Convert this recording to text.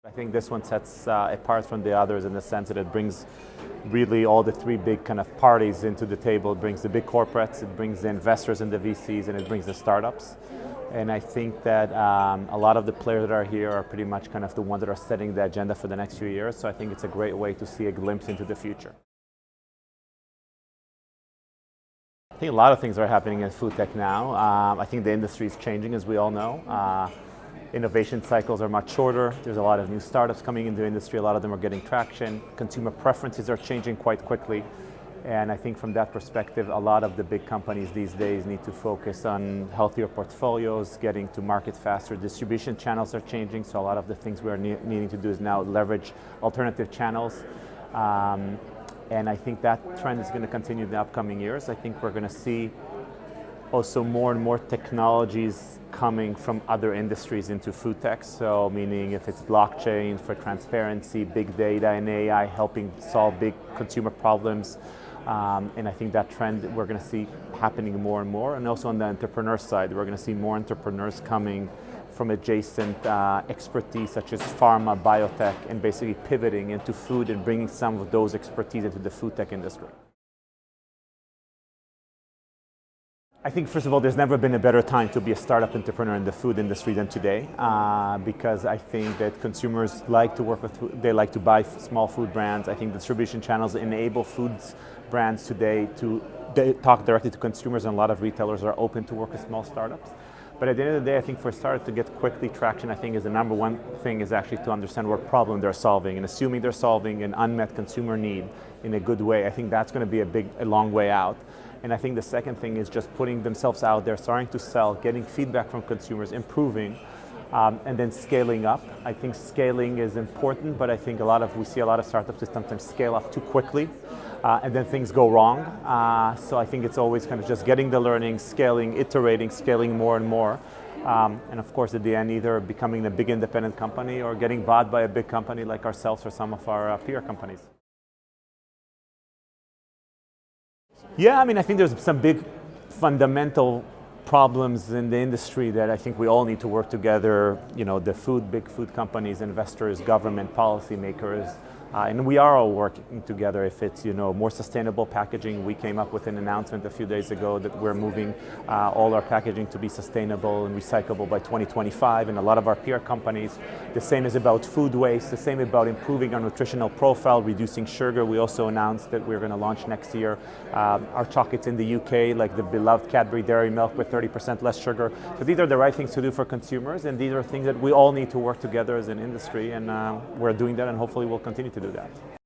I think this one sets apart from the others in the sense that it brings really all the three big kind of parties into the table. It brings the big corporates, it brings the investors and the VCs, and it brings the startups. And I think that a lot of the players that are here are pretty much kind of the ones that are setting the agenda for the next few years. So I think it's a great way to see a glimpse into the future. I think a lot of things are happening in food tech now. I think the industry is changing, as we all know. Innovation cycles are much shorter. There's a lot of new startups coming into the industry. A lot of them are getting traction. Consumer preferences are changing quite quickly. And I think from that perspective, a lot of the big companies these days need to focus on healthier portfolios, getting to market faster. Distribution channels are changing, so a lot of the things we are needing to do is now leverage alternative channels. And I think that trend is going to continue in the upcoming years. I think we're going to see also more and more technologies coming from other industries into food tech. So meaning if it's blockchain for transparency, big data and AI helping solve big consumer problems. And I think that trend we're going to see happening more and more. And also on the entrepreneur side, we're going to see more entrepreneurs coming from adjacent expertise such as pharma, biotech, and basically pivoting into food and bringing some of those expertise into the food tech industry. I think, first of all, there's never been a better time to be a startup entrepreneur in the food industry than today, because I think that consumers like to work with food, they like to buy small food brands. I think distribution channels enable foods brands today to talk directly to consumers, and a lot of retailers are open to work with small startups. But at the end of the day, I think for a startup to get quickly traction, I think is the number one thing is actually to understand what problem they're solving, and assuming they're solving an unmet consumer need in a good way. I think that's going to be a long way out. And I think the second thing is just putting themselves out there, starting to sell, getting feedback from consumers, improving, and then scaling up. I think scaling is important, but I think we see a lot of startups that sometimes scale up too quickly, and then things go wrong. So I think it's always kind of just getting the learning, scaling, iterating, scaling more and more. And of course, at the end, either becoming a big independent company or getting bought by a big company like ourselves or some of our peer companies. Yeah, I mean, I think there's some big fundamental problems in the industry that I think we all need to work together, the big food companies, investors, government, policymakers, and we are all working together. If it's, more sustainable packaging, we came up with an announcement a few days ago that we're moving all our packaging to be sustainable and recyclable by 2025, and a lot of our peer companies. The same is about food waste, the same about improving our nutritional profile, reducing sugar. We also announced that we're going to launch next year our chocolates in the UK, like the beloved Cadbury Dairy Milk with 30% less sugar. So these are the right things to do for consumers, and these are things that we all need to work together as an industry, and we're doing that, and hopefully we'll continue to do that.